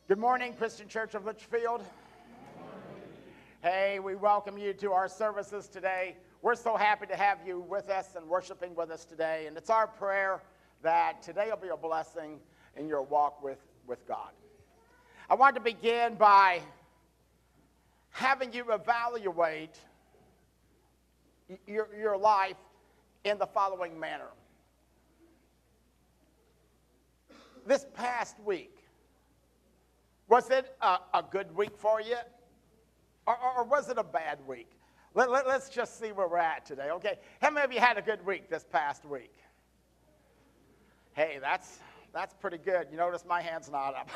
Good morning, Christian Church of Litchfield. Hey, we welcome you to our services today. We're so happy to have you with us and worshiping with us today. And it's our prayer that today will be a blessing in your walk with God. I want to begin by having you evaluate your life in the following manner. This past week, was it a good week for you? Or was it a bad week? Let's just see where we're at today, okay? How many of you had a good week this past week? Hey, that's pretty good. You notice my hand's not up.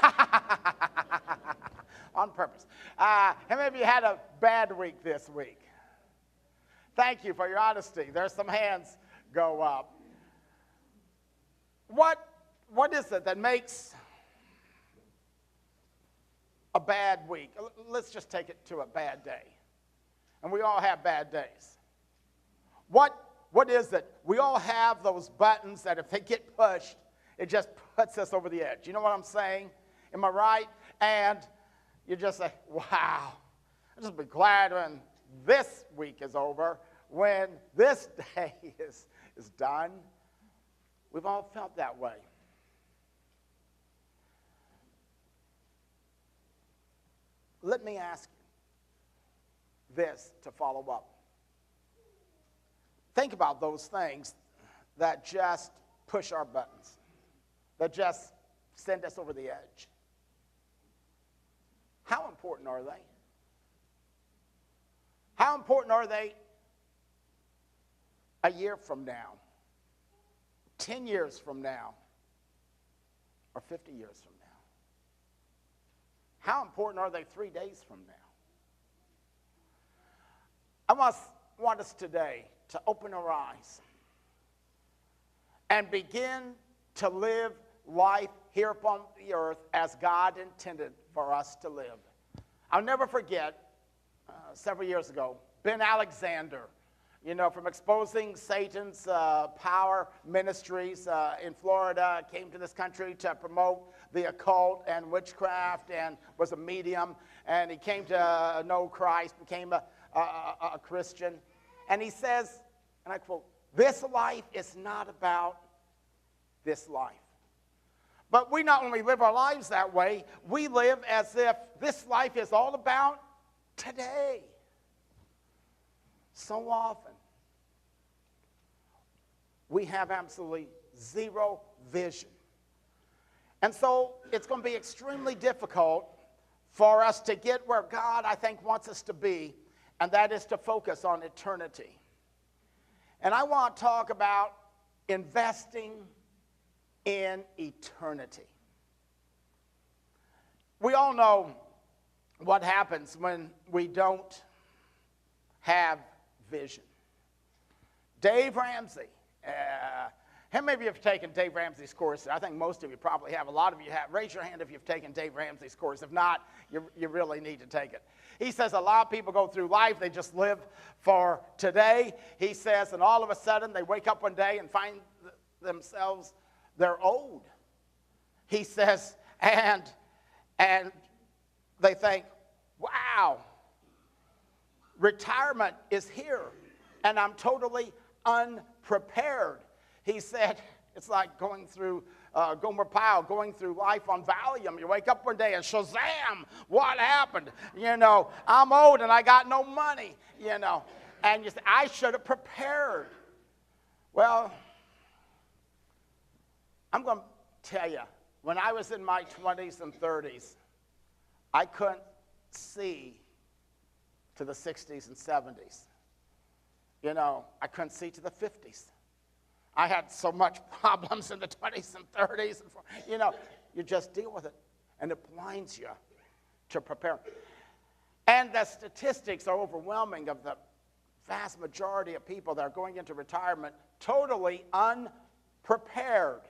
On purpose. How many of you had a bad week this week? Thank you for your honesty. There's some hands go up. What is it that makes a bad week? Let's just take it to a bad day. And we all have bad days. What is it? We all have those buttons that if they get pushed, it just puts us over the edge. You know what I'm saying? Am I right? And you just say, wow, I'll just be glad when this week is over, when this day is done. We've all felt that way. Let me ask you this to follow up. Think about those things that just push our buttons, that just send us over the edge. How important are they? How important are they a year from now, 10 years from now, or 50 years from now? How important are they 3 days from now? I want us today to open our eyes and begin to live life here upon the earth as God intended for us to live. I'll never forget, several years ago, Ben Alexander, from exposing Satan's power ministries in Florida, came to this country to promote the occult and witchcraft and was a medium. And he came to know Christ, became a Christian. And he says, and I quote, "This life is not about this life." But we not only live our lives that way, we live as if this life is all about today. So often, we have absolutely zero vision. And so it's going to be extremely difficult for us to get where God, I think, wants us to be, and that is to focus on eternity. And I want to talk about investing in eternity. We all know what happens when we don't have vision. Dave Ramsey. How many of you have taken Dave Ramsey's course? I think most of you probably have. A lot of you have. Raise your hand if you've taken Dave Ramsey's course. If not, you really need to take it. He says a lot of people go through life, they just live for today. He says, and all of a sudden they wake up one day and find themselves, they're old. He says, and they think, wow, retirement is here, and I'm totally unprepared. He said, it's like going through Gomer Pyle, going through life on Valium. You wake up one day and shazam, what happened? I'm old and I got no money, And you say, I should have prepared. Well, I'm going to tell you, when I was in my 20s and 30s, I couldn't see to the 60s and 70s. I couldn't see to the 50s. I had so much problems in the 20s and 30s. You just deal with it, and it blinds you to prepare. And the statistics are overwhelming of the vast majority of people that are going into retirement totally unprepared.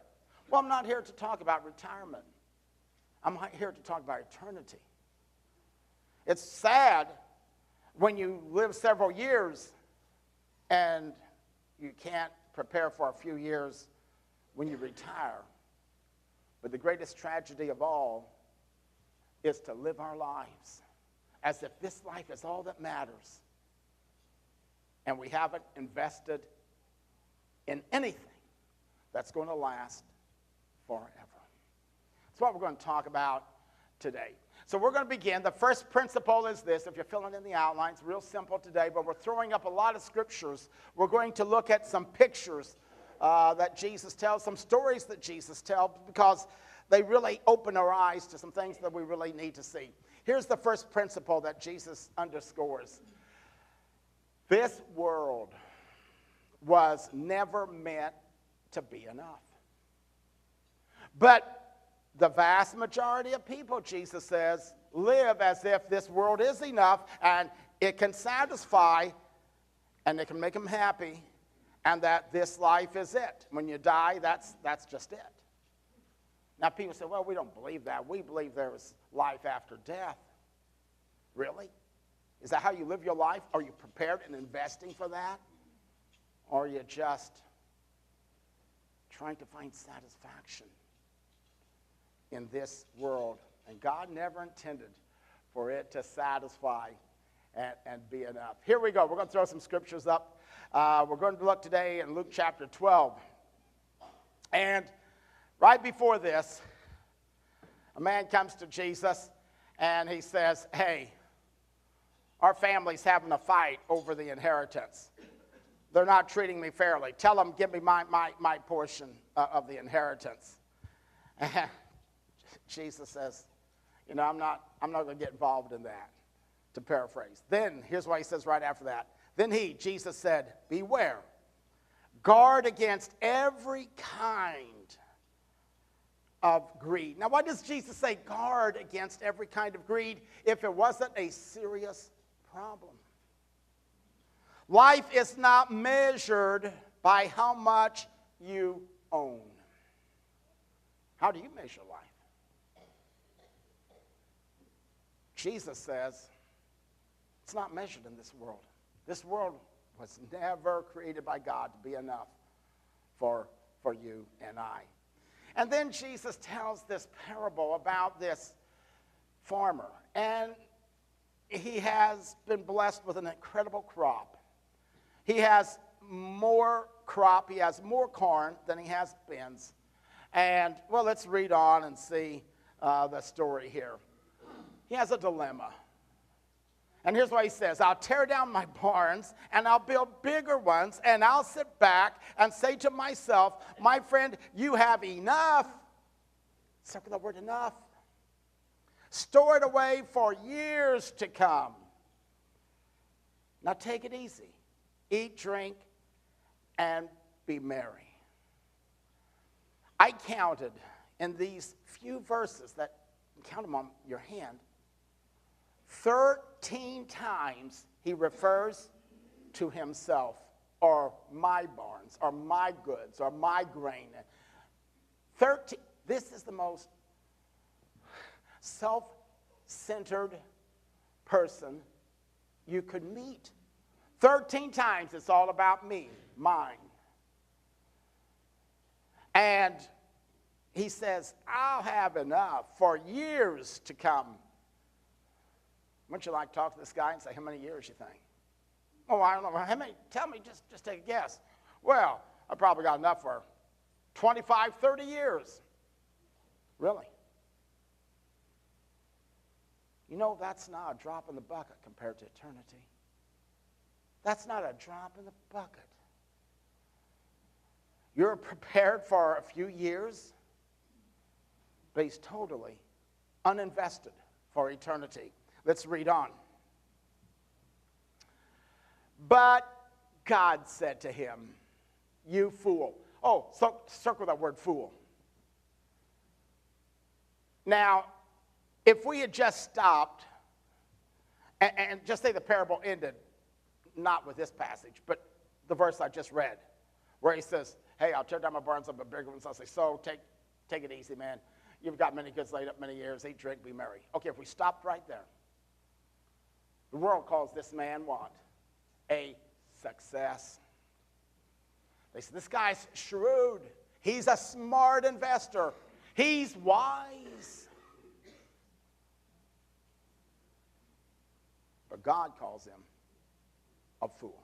Well, I'm not here to talk about retirement. I'm here to talk about eternity. It's sad when you live several years and you can't prepare for a few years when you retire. But the greatest tragedy of all is to live our lives as if this life is all that matters, and we haven't invested in anything that's going to last forever. That's what we're going to talk about today. So we're going to begin. The first principle is this. If you're filling in the outlines, real simple today, but we're throwing up a lot of scriptures. We're going to look at some pictures that Jesus tells, some stories that Jesus tells, because they really open our eyes to some things that we really need to see. Here's the first principle that Jesus underscores. This world was never meant to be enough. But the vast majority of people, Jesus says, live as if this world is enough and it can satisfy and it can make them happy, and that this life is it. When you die, that's just it. Now people say, well, we don't believe that. We believe there is life after death. Really? Is that how you live your life? Are you prepared and investing for that? Or are you just trying to find satisfaction in this world? And God never intended for it to satisfy and be enough. Here we go. We're going to throw some scriptures up. We're going to look today in Luke chapter 12. And right before this, a man comes to Jesus and he says, hey, our family's having a fight over the inheritance. They're not treating me fairly. Tell them, give me my portion of the inheritance. And Jesus says, you know, I'm not going to get involved in that, to paraphrase. Then, here's what he says right after that. Then Jesus said, beware. Guard against every kind of greed. Now, why does Jesus say guard against every kind of greed if it wasn't a serious problem? Life is not measured by how much you own. How do you measure life? Jesus says it's not measured in this world. This world was never created by God to be enough for you and I. And then Jesus tells this parable about this farmer. And he has been blessed with an incredible crop. He has more crop, he has more corn than he has bins. And, well, let's read on and see the story here. He has a dilemma. And here's what he says. I'll tear down my barns and I'll build bigger ones, and I'll sit back and say to myself, my friend, you have enough. Circle the word enough. Store it away for years to come. Now take it easy. Eat, drink, and be merry. I counted in these few verses that, count them on your hand, 13 times he refers to himself, or my barns, or my goods, or my grain. 13. This is the most self-centered person you could meet. 13 times it's all about me, mine. And he says, I'll have enough for years to come. Wouldn't you like to talk to this guy and say, how many years you think? Oh, I don't know. How many? Tell me, just take a guess. Well, I probably got enough for 25, 30 years. Really? You know, that's not a drop in the bucket compared to eternity. That's not a drop in the bucket. You're prepared for a few years, but he's totally uninvested for eternity. Let's read on. But God said to him, you fool. Oh, so circle that word fool. Now, if we had just stopped and just say the parable ended, not with this passage, but the verse I just read, where he says, hey, I'll tear down my barns up, but bigger ones. I'll say, so take it easy, man. You've got many goods laid up many years. Eat, drink, be merry. Okay, if we stopped right there, the world calls this man what? A success. They say, this guy's shrewd. He's a smart investor. He's wise. But God calls him a fool.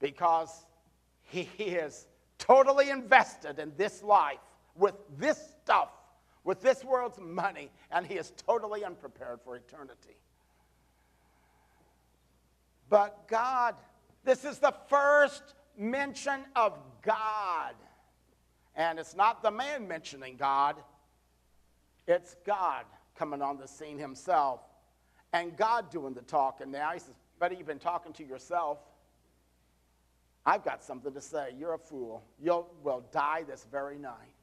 Because he is totally invested in this life with this stuff, with this world's money, and he is totally unprepared for eternity. But God, this is the first mention of God. And it's not the man mentioning God. It's God coming on the scene himself. And God doing the talking now. He says, buddy, you've been talking to yourself. I've got something to say. You're a fool. You will die this very night.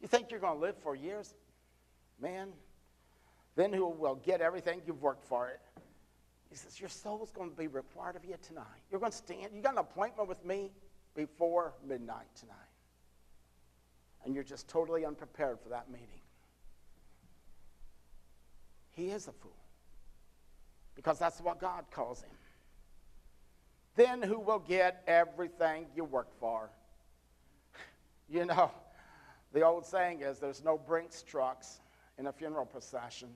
You think you're going to live for years? Man, then who will get everything you've worked for it? He says, your soul's going to be required of you tonight. You're going to stand. You got an appointment with me before midnight tonight. And you're just totally unprepared for that meeting. He is a fool. Because that's what God calls him. Then who will get everything you work for? You know, the old saying is there's no Brinks trucks in a funeral procession.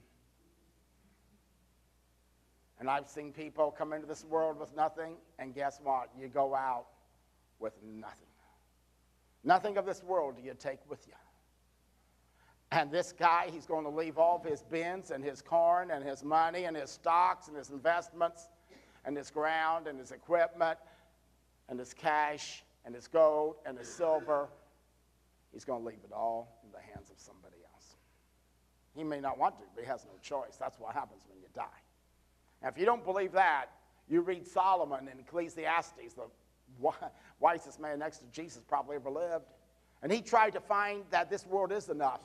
And I've seen people come into this world with nothing, and guess what? You go out with nothing. Nothing of this world do you take with you. And this guy, he's going to leave all of his bins and his corn and his money and his stocks and his investments and his ground and his equipment and his cash and his gold and his silver. He's going to leave it all in the hands of somebody else. He may not want to, but he has no choice. That's what happens when you die. Now, if you don't believe that, you read Solomon in Ecclesiastes, the wisest man next to Jesus probably ever lived. And he tried to find that this world is enough.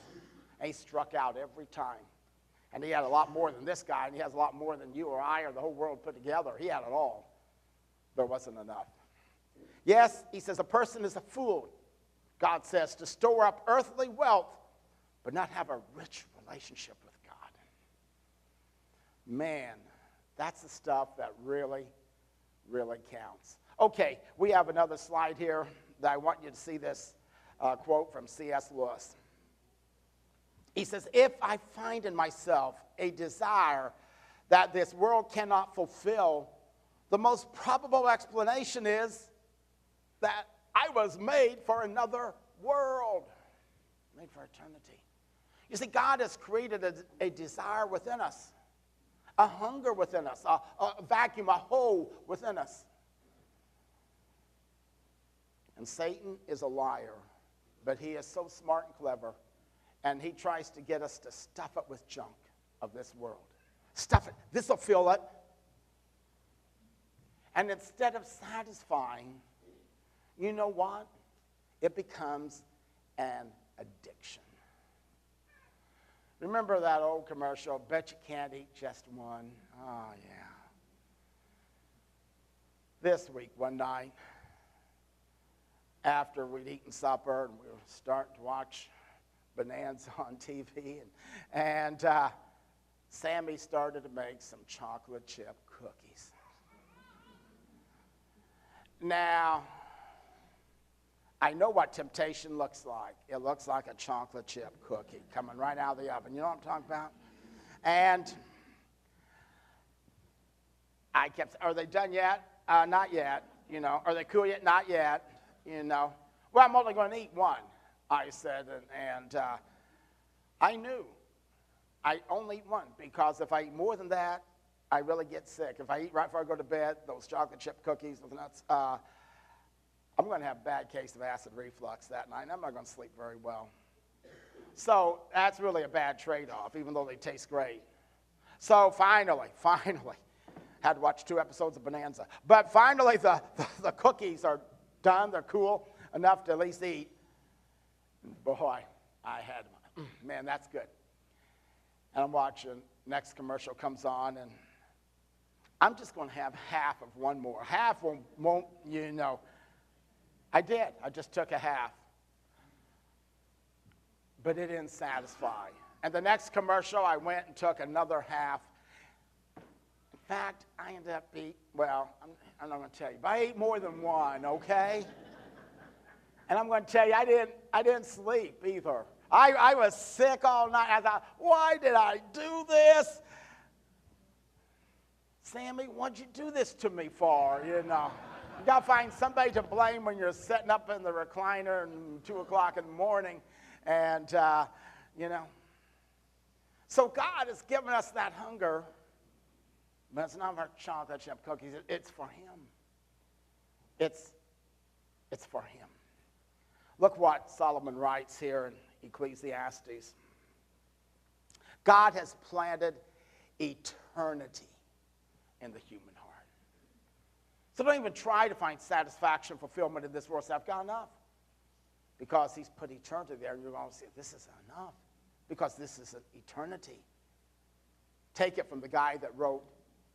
And he struck out every time. And he had a lot more than this guy, and he has a lot more than you or I or the whole world put together. He had it all. There wasn't enough. Yes, he says, a person is a fool, God says, to store up earthly wealth, but not have a rich relationship with God. Man, that's the stuff that really, really counts. Okay, we have another slide here that I want you to see this quote from C.S. Lewis. He says, if I find in myself a desire that this world cannot fulfill, the most probable explanation is that I was made for another world, made for eternity. You see, God has created a desire within us, a hunger within us, a vacuum, a hole within us. And Satan is a liar, but he is so smart and clever. And he tries to get us to stuff it with junk of this world. Stuff it. This will fill it. And instead of satisfying, you know what? It becomes an addiction. Remember that old commercial, bet you can't eat just one? Oh, yeah. This week, one night, after we'd eaten supper and we were starting to watch Bonanza on TV, and Sammy started to make some chocolate chip cookies. Now, I know what temptation looks like. It looks like a chocolate chip cookie coming right out of the oven. You know what I'm talking about? And I kept, are they done yet? Not yet. You know, are they cool yet? Not yet. You know, well, I'm only going to eat one, I said, and I knew I only eat one, because if I eat more than that, I really get sick. If I eat right before I go to bed, those chocolate chip cookies with nuts, I'm going to have a bad case of acid reflux that night, and I'm not going to sleep very well. So that's really a bad trade-off, even though they taste great. So finally, had to watch 2 episodes of Bonanza. But finally, the cookies are done. They're cool enough to at least eat. Boy, I had, man, that's good. And I'm watching, next commercial comes on, and I'm just going to have half of one more. Half won't, you know. I did. I just took a half. But it didn't satisfy. And the next commercial, I went and took another half. In fact, I ended up eating, well, I'm not going to tell you, but I ate more than one, okay? And I'm going to tell you, I didn't sleep either. I was sick all night. I thought, why did I do this? Sammy, what'd you do this to me for, you know? You got to find somebody to blame when you're sitting up in the recliner at 2 o'clock in the morning. And, you know. So God has given us that hunger. But it's not for chocolate chip cookies. It's for him. It's for him. Look what Solomon writes here in Ecclesiastes. God has planted eternity in the human heart. So don't even try to find satisfaction, fulfillment in this world. Say, I've got enough. Because he's put eternity there, and you're going to say, this is enough. Because this is an eternity. Take it from the guy that wrote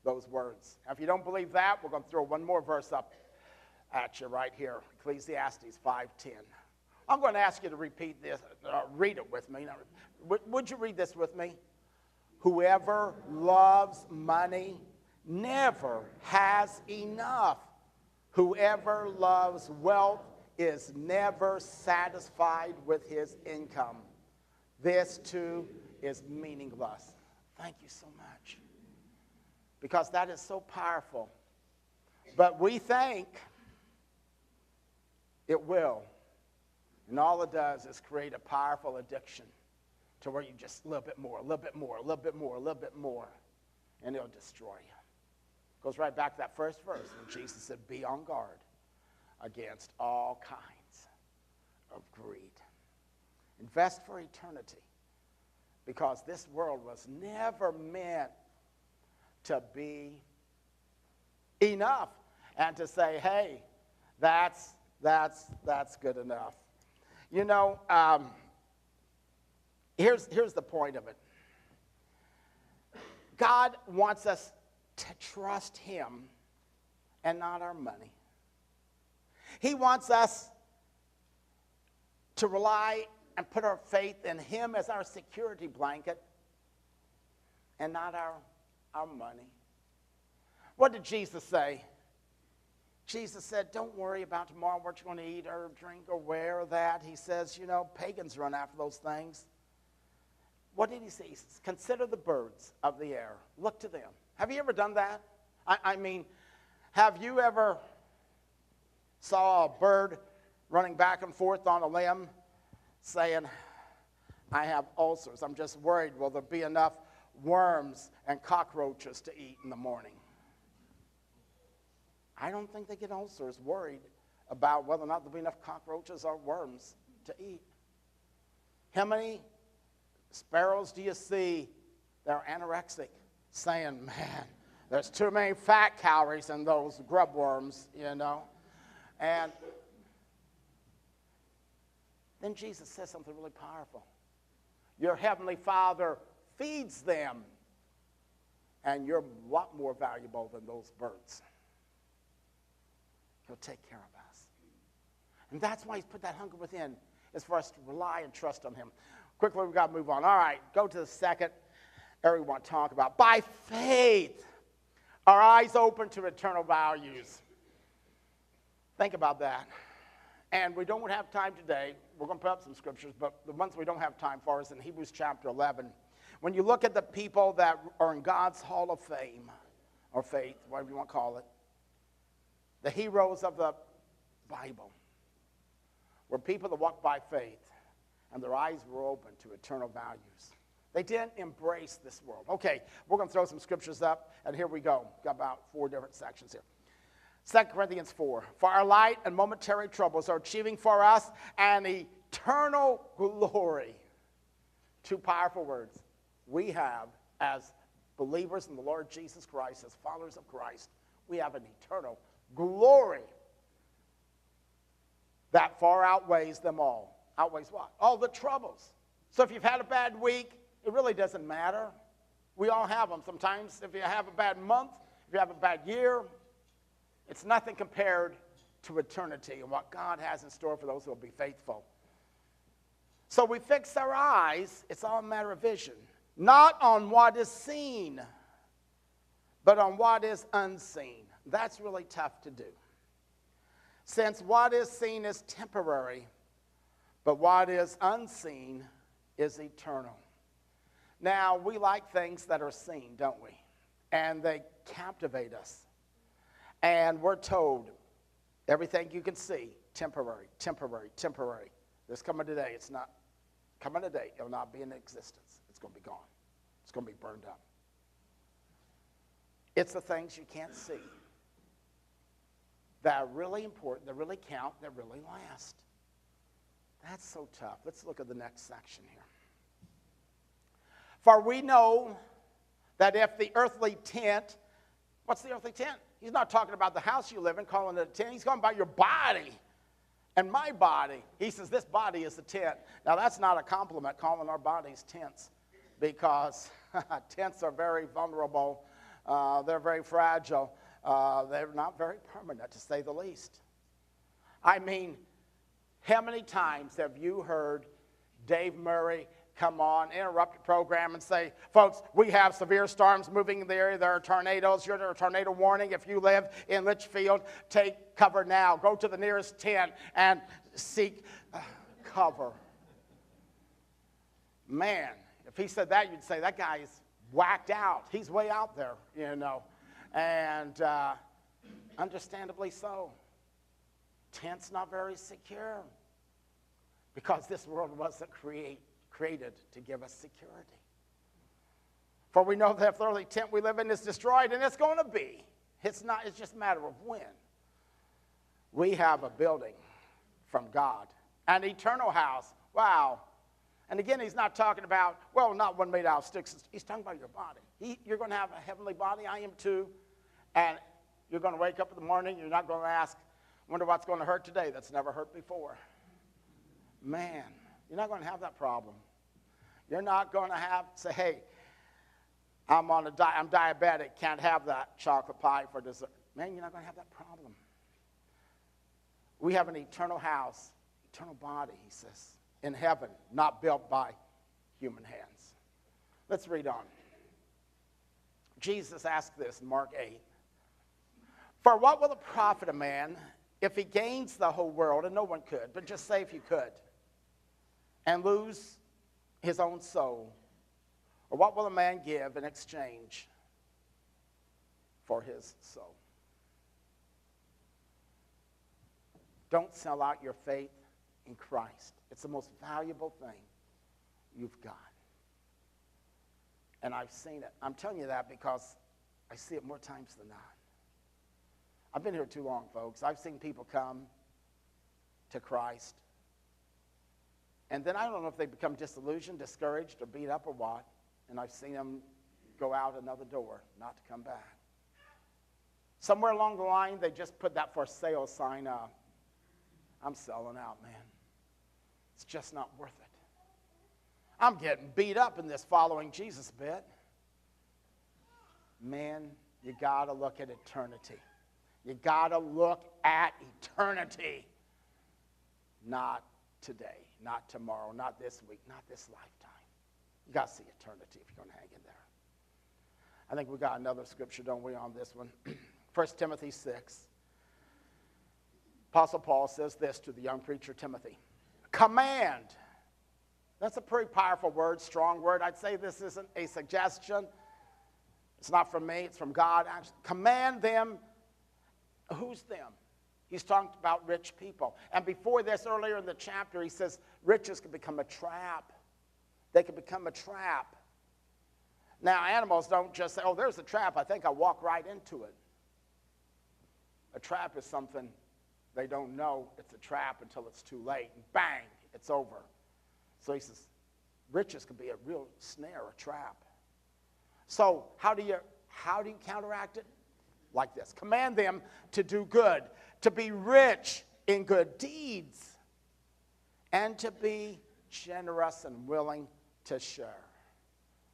those words. Now, if you don't believe that, we're going to throw one more verse up at you right here. Ecclesiastes 5:10. I'm going to ask you to repeat this, read it with me. Would you read this with me? Whoever loves money never has enough. Whoever loves wealth is never satisfied with his income. This too is meaningless. Thank you so much. Because that is so powerful. But we think it will. And all it does is create a powerful addiction to where you just a little bit more, a little bit more, a little bit more, a little bit more, and it'll destroy you. Goes right back to that first verse when Jesus said, be on guard against all kinds of greed. Invest for eternity, because this world was never meant to be enough and to say, hey, that's good enough. You know, here's the point of it. God wants us to trust him and not our money. He wants us to rely and put our faith in him as our security blanket and not our money. What did Jesus say? Jesus said, don't worry about tomorrow, what you're going to eat or drink or wear or that. He says, you know, pagans run after those things. What did he say? He says, consider the birds of the air. Look to them. Have you ever done that? I mean, have you ever saw a bird running back and forth on a limb saying, I have ulcers. I'm just worried, will there be enough worms and cockroaches to eat in the morning? I don't think they get ulcers worried about whether or not there'll be enough cockroaches or worms to eat. How many sparrows do you see that are anorexic saying, man, there's too many fat calories in those grub worms, you know? And then Jesus says something really powerful. Your heavenly Father feeds them, and you're a lot more valuable than those birds. He'll take care of us. And that's why he's put that hunger within, is for us to rely and trust on him. Quickly, we've got to move on. All right, go to the second area we want to talk about. By faith, our eyes open to eternal values. Think about that. And we don't have time today. We're going to put up some scriptures, but the ones we don't have time for is in Hebrews chapter 11. When you look at the people that are in God's hall of fame, or faith, whatever you want to call it, the heroes of the Bible were people that walked by faith, and their eyes were open to eternal values. They didn't embrace this world. Okay, we're going to throw some scriptures up, and here we go. Got about 4 different sections here. 2 Corinthians 4. For our light and momentary troubles are achieving for us an eternal glory. 2 powerful words. We have, as believers in the Lord Jesus Christ, as followers of Christ, we have an eternal glory that far outweighs them all. Outweighs what? All the troubles. So if you've had a bad week, it really doesn't matter. We all have them. Sometimes if you have a bad month, if you have a bad year, it's nothing compared to eternity and what God has in store for those who will be faithful. So we fix our eyes, it's all a matter of vision, not on what is seen, but on what is unseen. That's really tough to do. Since what is seen is temporary, but what is unseen is eternal. Now, we like things that are seen, don't we? and they captivate us. And we're told everything you can see, temporary, temporary, temporary. This coming today, it's not coming today. It'll not be in existence. It's going to be gone. It's going to be burned up. It's the things you can't see that are really important, that really count, that really last. That's so tough. Let's look at the next section here. For we know that if the earthly tent, what's the earthly tent? He's not talking about the house you live in, calling it a tent. He's talking about your body and my body. He says this body is a tent. Now that's not a compliment, calling our bodies tents, because tents are very vulnerable. They're very fragile. They're not very permanent, to say the least. I mean, how many times have you heard Dave Murray come on, interrupt the program and say, folks, we have severe storms moving in the area. There are tornadoes. You're under a tornado warning. If you live in Litchfield, take cover now. Go to the nearest tent and seek cover. Man, if he said that, you'd say that guy is whacked out. He's way out there, you know. And understandably so. Tent's not very secure because this world wasn't created to give us security. For we know that if the earthly tent we live in is destroyed, and it's going to be. It's just a matter of when. We have a building from God, an eternal house. Wow. And again, he's not talking about, well, not one made out of sticks. He's talking about your body. You're going to have a heavenly body. I am too. And you're going to wake up in the morning. You're not going to ask, wonder what's going to hurt today that's never hurt before. Man, you're not going to have that problem. You're not going to say, hey, I'm on a diet. I'm diabetic. Can't have that chocolate pie for dessert. Man, you're not going to have that problem. We have an eternal house, eternal body, he says, in heaven, not built by human hands. Let's read on. Jesus asked this in Mark 8. For what will it profit a man if he gains the whole world, and no one could, but just say if you could, and lose his own soul? Or what will a man give in exchange for his soul? Don't sell out your faith in Christ. It's the most valuable thing you've got. And I've seen it. I'm telling you that because I see it more times than not. I've been here too long, folks. I've seen people come to Christ, and then I don't know if they become disillusioned, discouraged, or beat up or what, and I've seen them go out another door, not to come back. Somewhere along the line, they just put that for sale sign up. I'm selling out, man. It's just not worth it. I'm getting beat up in this following Jesus bit. Man, you got to look at eternity. You got to look at eternity. Not today, not tomorrow, not this week, not this lifetime. You got to see eternity if you're going to hang in there. I think we got another scripture, don't we, on this one? 1 Timothy 6. Apostle Paul says this to the young preacher Timothy. Command. That's a pretty powerful word, strong word. I'd say this isn't a suggestion. It's not from me, it's from God. Command them. Who's them? He's talking about rich people. And before this, earlier in the chapter, he says riches can become a trap. They can become a trap. Now, animals don't just say, oh, there's a trap. I think I'll walk right into it. A trap is something they don't know it's a trap until it's too late. And bang, it's over. So he says, riches can be a real snare, a trap. So how do you counteract it? Like this. Command them to do good, to be rich in good deeds, and to be generous and willing to share.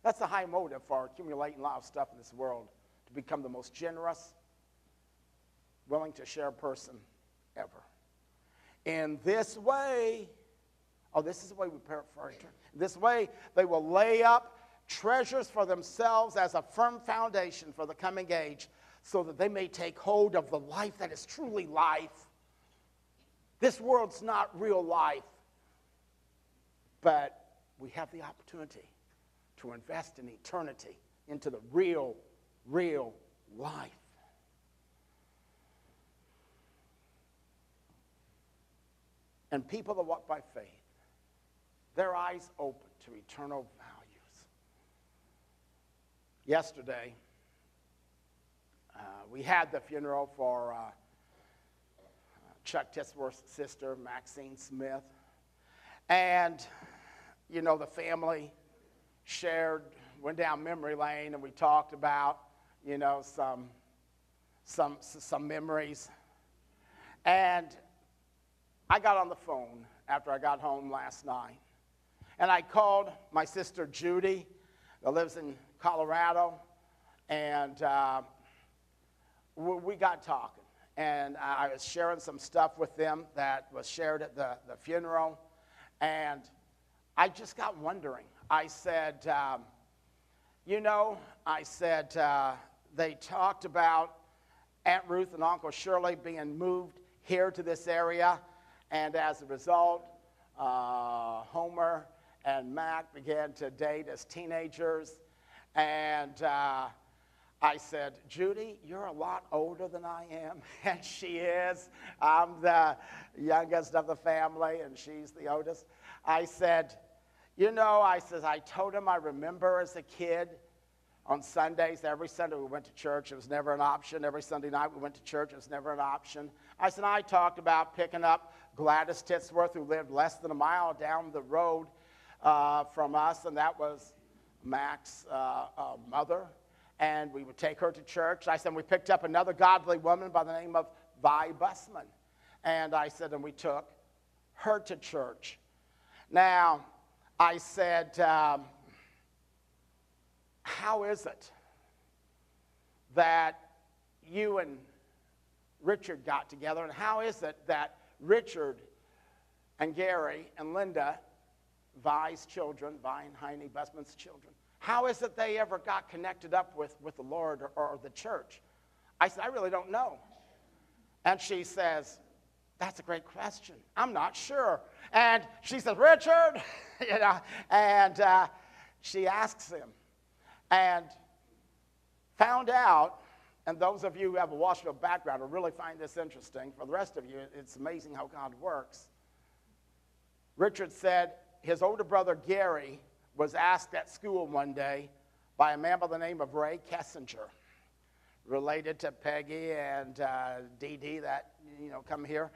That's the high motive for accumulating a lot of stuff in this world, to become the most generous, willing to share person ever. In this way, this is the way we prepare for eternity. This way, they will lay up treasures for themselves as a firm foundation for the coming age, so that they may take hold of the life that is truly life. This world's not real life, but we have the opportunity to invest in eternity, into the real real life. And people that walk by faith, their eyes open to eternal values. Yesterday, we had the funeral for Chuck Tisworth's sister, Maxine Smith. And, you know, the family went down memory lane, and we talked about, you know, some memories. And I got on the phone after I got home last night, and I called my sister Judy, that lives in Colorado, and we got talking. And I was sharing some stuff with them that was shared at the funeral, and I just got wondering. I said, they talked about Aunt Ruth and Uncle Shirley being moved here to this area. And as a result, Homer and Mac began to date as teenagers. And I said, Judy, you're a lot older than I am. And she is. I'm the youngest of the family, and she's the oldest. I said, I told him I remember as a kid on Sundays, every Sunday we went to church. It was never an option. Every Sunday night we went to church. It was never an option. I said, I talked about picking up Gladys Titsworth, who lived less than a mile down the road from us, and that was Mac's mother. And we would take her to church. I said, we picked up another godly woman by the name of Vi Bussman. And I said, and we took her to church. Now, I said, how is it that you and Richard got together, and how is it that Richard and Gary and Linda, Vi's children, Vi and Heine Bussman's children, how is it they ever got connected up with the Lord or the church? I said, I really don't know. And she says, that's a great question. I'm not sure. And she says, Richard, and she asks him. And found out, and those of you who have a Washington background will really find this interesting. For the rest of you, it's amazing how God works. Richard said his older brother Gary was asked at school one day by a man by the name of Ray Kessinger, related to Peggy and Dee Dee that, come here.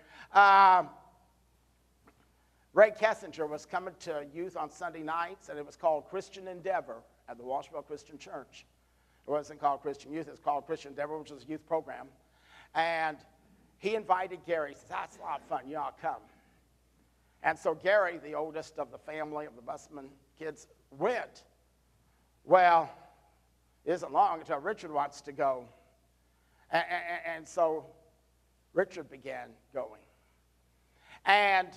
Ray Kessinger was coming to youth on Sunday nights, and it was called Christian Endeavor at the Washington Christian Church. It wasn't called Christian Youth, it was called Christian Endeavor, which was a youth program. And he invited Gary. He says, that's a lot of fun, you ought to come. And so Gary, the oldest of the family of the Bussman kids, went. Well, it isn't long until Richard wants to go. And so Richard began going. And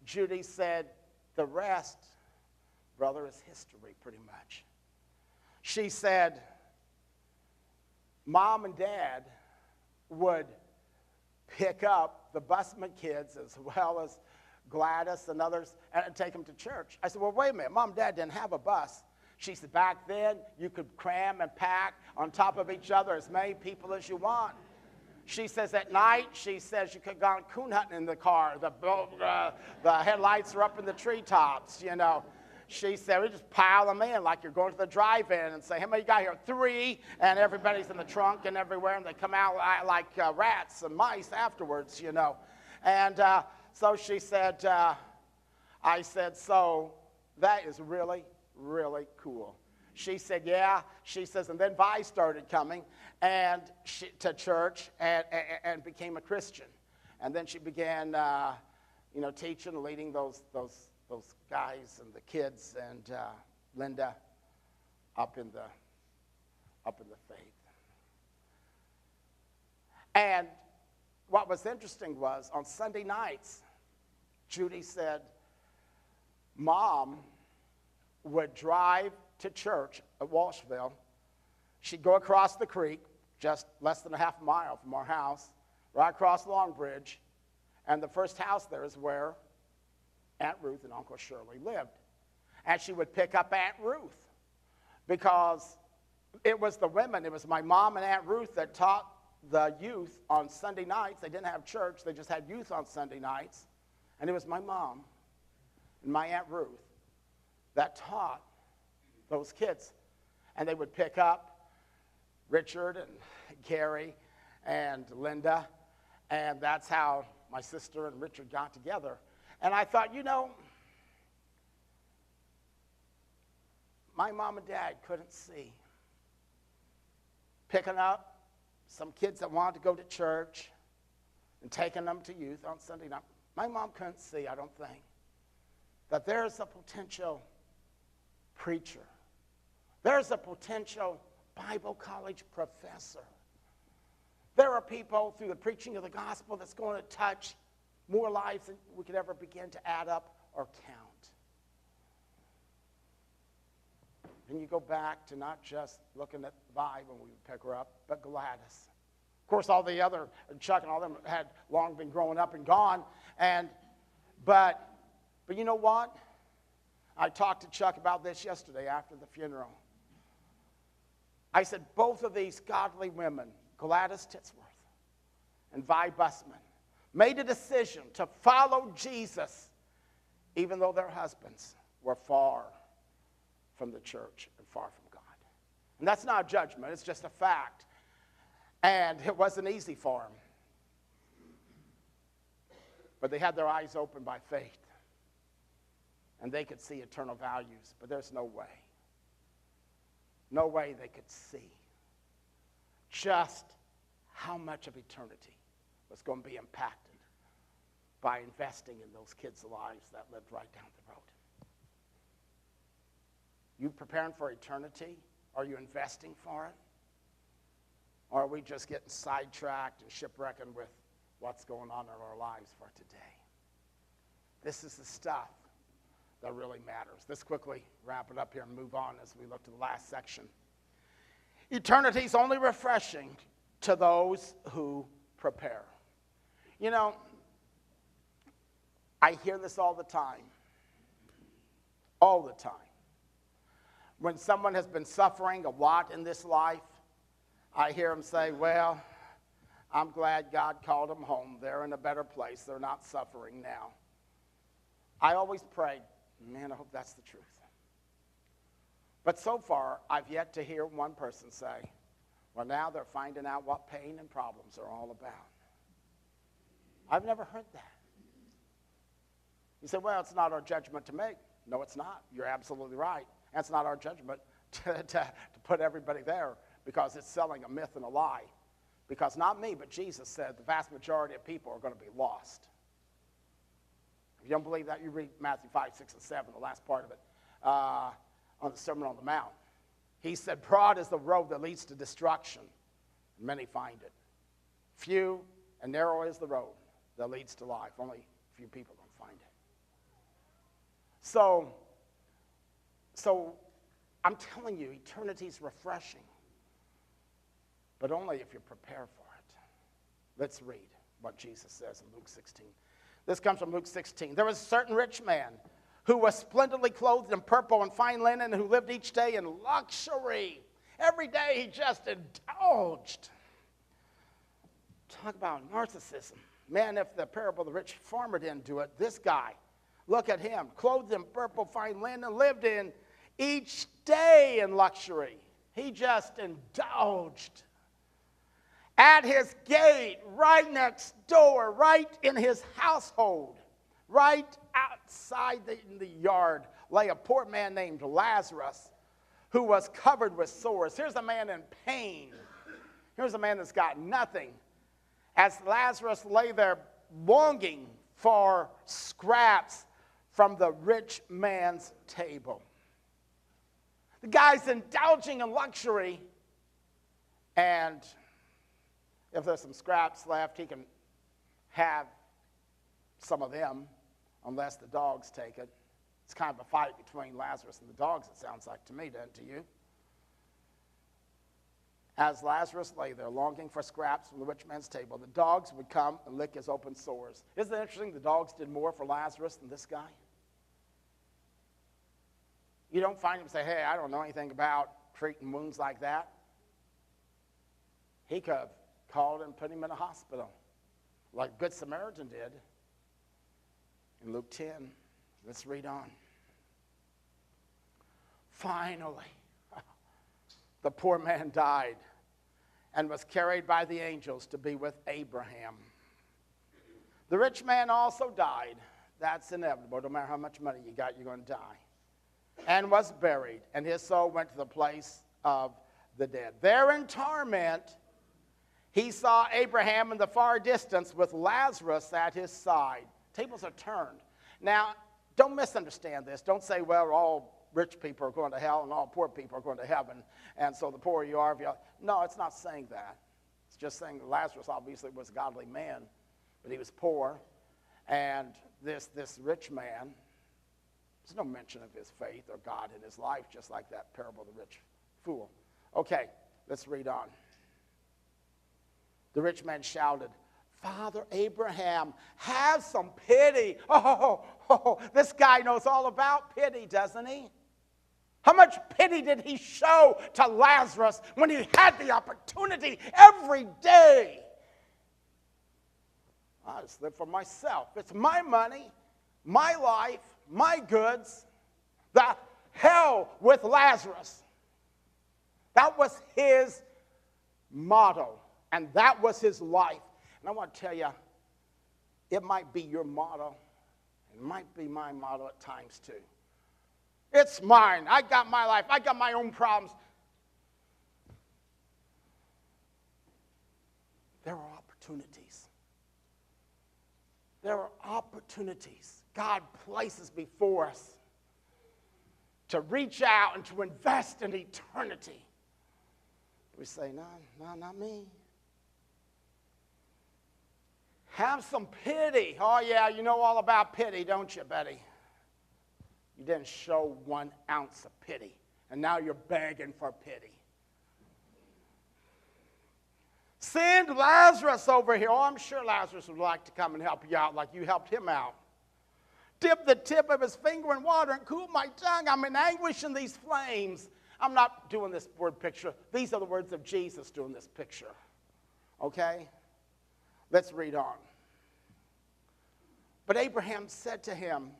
Judy said, the rest, brother, is history pretty much. She said, Mom and Dad would pick up the Bussman kids as well as Gladys and others and take them to church. I said, well, wait a minute. Mom and Dad didn't have a bus. She said, back then, you could cram and pack on top of each other as many people as you want. She says at night, she says you could go on coon hunting in the car. The headlights are up in the treetops, She said, we just pile them in like you're going to the drive-in and say, how many you got here? 3, and everybody's in the trunk and everywhere, and they come out like rats and mice afterwards, And so she said, I said, so that is really, really cool. She said, yeah. She says, and then Vi started coming to church and became a Christian. And then she began, teaching and leading those guys and the kids and Linda up in the faith. And what was interesting was on Sunday nights, Judy said, Mom would drive to church at Walshville. She'd go across the creek, just less than a half a mile from our house, right across Long Bridge, and the first house there is where Aunt Ruth and Uncle Shirley lived. And she would pick up Aunt Ruth because it was the women. It was my mom and Aunt Ruth that taught the youth on Sunday nights. They didn't have church. They just had youth on Sunday nights. And it was my mom and my Aunt Ruth that taught those kids. And they would pick up Richard and Gary and Linda. And that's how my sister and Richard got together. And I thought, my mom and dad couldn't see picking up some kids that wanted to go to church and taking them to youth on Sunday night. My mom couldn't see, I don't think, that there's a potential preacher. There's a potential Bible college professor. There are people through the preaching of the gospel that's going to touch more lives than we could ever begin to add up or count. And you go back to not just looking at the Bible when we would pick her up, but Gladys. Of course, all the other, Chuck and all them had long been growing up and gone. But you know what? I talked to Chuck about this yesterday after the funeral. I said, both of these godly women, Gladys Titsworth and Vi Bussman, made a decision to follow Jesus, even though their husbands were far from the church and far from God. And that's not a judgment, it's just a fact. And it wasn't easy for them. But they had their eyes open by faith. And they could see eternal values, but there's no way they could see just how much of eternity was going to be impacted by investing in those kids' lives that lived right down the road. You preparing for eternity? Are you investing for it? Or are we just getting sidetracked and shipwrecking with what's going on in our lives for today? This is the stuff that really matters. Let's quickly wrap it up here and move on as we look to the last section. Eternity is only refreshing to those who prepare. I hear this all the time. All the time. When someone has been suffering a lot in this life, I hear them say, well, I'm glad God called them home. They're in a better place. They're not suffering now. I always pray, man, I hope that's the truth. But so far, I've yet to hear one person say, well, now they're finding out what pain and problems are all about. I've never heard that. You say, well, it's not our judgment to make. No, it's not. You're absolutely right. That's not our judgment to put everybody there because it's selling a myth and a lie. Because not me, but Jesus said the vast majority of people are going to be lost. If you don't believe that, you read Matthew 5, 6, and 7, the last part of it, on the Sermon on the Mount. He said, broad is the road that leads to destruction. Many find it. Few and narrow is the road that leads to life. Only a few people don't find it. So I'm telling you, eternity is refreshing, but only if you prepare for it. Let's read what Jesus says in Luke 16. This comes from Luke 16. There was a certain rich man who was splendidly clothed in purple and fine linen, who lived each day in luxury. Every day he just indulged. Talk about narcissism. Man, if the parable of the rich farmer didn't do it, this guy, look at him, clothed in purple, fine linen, lived in each day in luxury. He just indulged. At his gate, right next door, right in his household, right outside in the yard, lay a poor man named Lazarus, who was covered with sores. Here's a man in pain. Here's a man that's got nothing. As Lazarus lay there longing for scraps from the rich man's table. The guy's indulging in luxury, and if there's some scraps left, he can have some of them, unless the dogs take it. It's kind of a fight between Lazarus and the dogs, it sounds like to me, doesn't it, to you? As Lazarus lay there longing for scraps from the rich man's table, the dogs would come and lick his open sores. Isn't it interesting? The dogs did more for Lazarus than this guy. You don't find him say, hey, I don't know anything about treating wounds like that. He could have called and put him in a hospital, like Good Samaritan did. In Luke 10, let's read on. Finally, the poor man died and was carried by the angels to be with Abraham. The rich man also died. That's inevitable. No matter how much money you got, you're going to die. And was buried, and his soul went to the place of the dead. There in torment, he saw Abraham in the far distance with Lazarus at his side. Tables are turned. Now, don't misunderstand this. Don't say, well, all rich people are going to hell and all poor people are going to heaven, and so the poorer you are, no, it's not saying that. It's just saying that Lazarus obviously was a godly man, but he was poor, and this rich man, there's no mention of his faith or God in his life, just like that parable of the rich fool. Okay, let's read on. The rich man shouted, Father Abraham, have some pity. Oh, this guy knows all about pity, doesn't he? How much pity did he show to Lazarus when he had the opportunity every day? I just live for myself. It's my money, my life, my goods. The hell with Lazarus. That was his motto, and that was his life. And I want to tell you, it might be your motto. It might be my motto at times too. It's mine. I got my life. I got my own problems. There are opportunities. There are opportunities God places before us to reach out and to invest in eternity. We say, no, not me. Have some pity. Oh, yeah, you know all about pity, don't you, Betty? You didn't show 1 ounce of pity, and now you're begging for pity. Send Lazarus over here. Oh, I'm sure Lazarus would like to come and help you out like you helped him out. Dip the tip of his finger in water and cool my tongue. I'm in anguish in these flames. I'm not doing this word picture. These are the words of Jesus doing this picture. Okay? Let's read on. But Abraham said to him,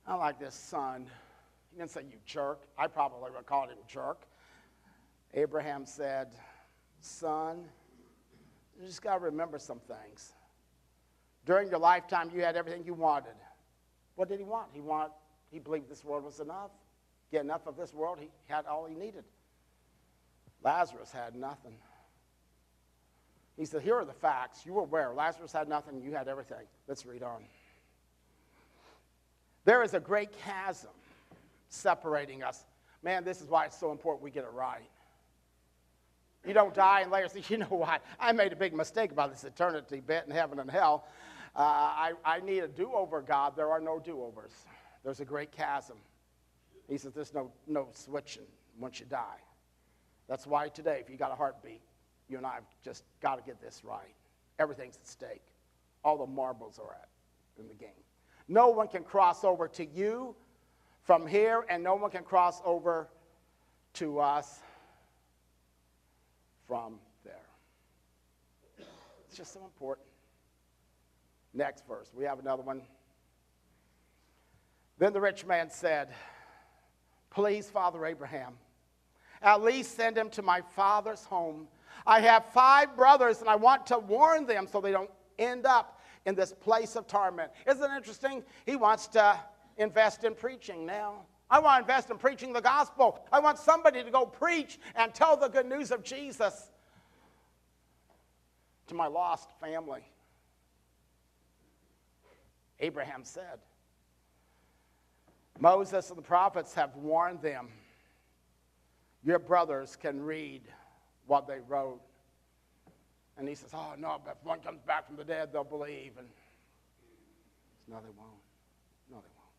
I like this son. He didn't say you jerk. I probably would have called him jerk. Abraham said, son, you just got to remember some things. During your lifetime, you had everything you wanted. What did he want? He believed this world was enough. Get enough of this world, he had all he needed. Lazarus had nothing. He said, here are the facts. You were aware. Lazarus had nothing. You had everything. Let's read on. There is a great chasm separating us. Man, this is why it's so important we get it right. You don't die and later say, you know what? I made a big mistake about this eternity bit in heaven and hell. I need a do-over, God. There are no do-overs. There's a great chasm. He says there's no switching once you die. That's why today, if you got a heartbeat, you and I have just got to get this right. Everything's at stake. All the marbles are in the game. No one can cross over to you from here, and no one can cross over to us from there. It's just so important. Next verse. We have another one. Then the rich man said, please, Father Abraham, at least send him to my father's home. I have 5 brothers, and I want to warn them so they don't end up in this place of torment. Isn't it interesting? He wants to invest in preaching now. I want to invest in preaching the gospel. I want somebody to go preach and tell the good news of Jesus to my lost family. Abraham said, Moses and the prophets have warned them. Your brothers can read what they wrote. And he says, oh, no, but if one comes back from the dead, they'll believe. And no, they won't. No, they won't.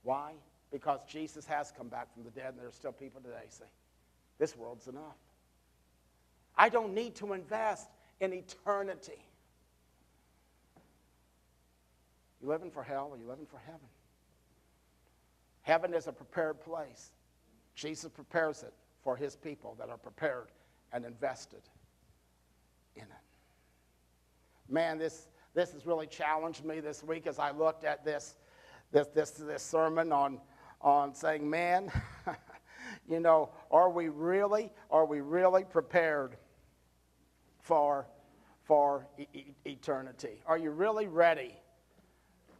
Why? Because Jesus has come back from the dead, and there are still people today say, this world's enough. I don't need to invest in eternity. You living for hell or you living for heaven? Heaven is a prepared place. Jesus prepares it for his people that are prepared and invested in it. Man, this has really challenged me this week as I looked at this sermon on saying, man, you know, are we really prepared for eternity? Are you really ready,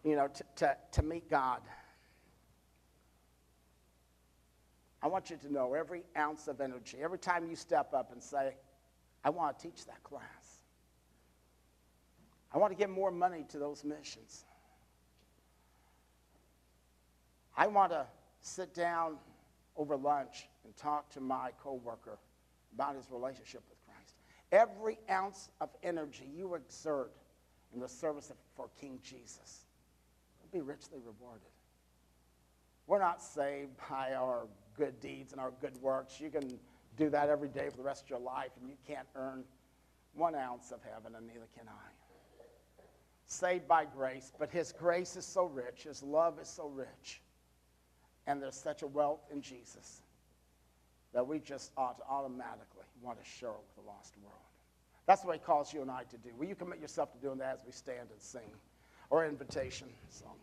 you know, to meet God? I want you to know every ounce of energy, every time you step up and say, I want to teach that class. I want to give more money to those missions. I want to sit down over lunch and talk to my coworker about his relationship with Christ. Every ounce of energy you exert in the service for King Jesus will be richly rewarded. We're not saved by our good deeds and our good works. You can do that every day for the rest of your life, and you can't earn 1 ounce of heaven, and neither can I. Saved by grace, but his grace is so rich, his love is so rich, and there's such a wealth in Jesus that we just ought to automatically want to share it with the lost world. That's what he calls you and I to do. Will you commit yourself to doing that as we stand and sing our invitation song?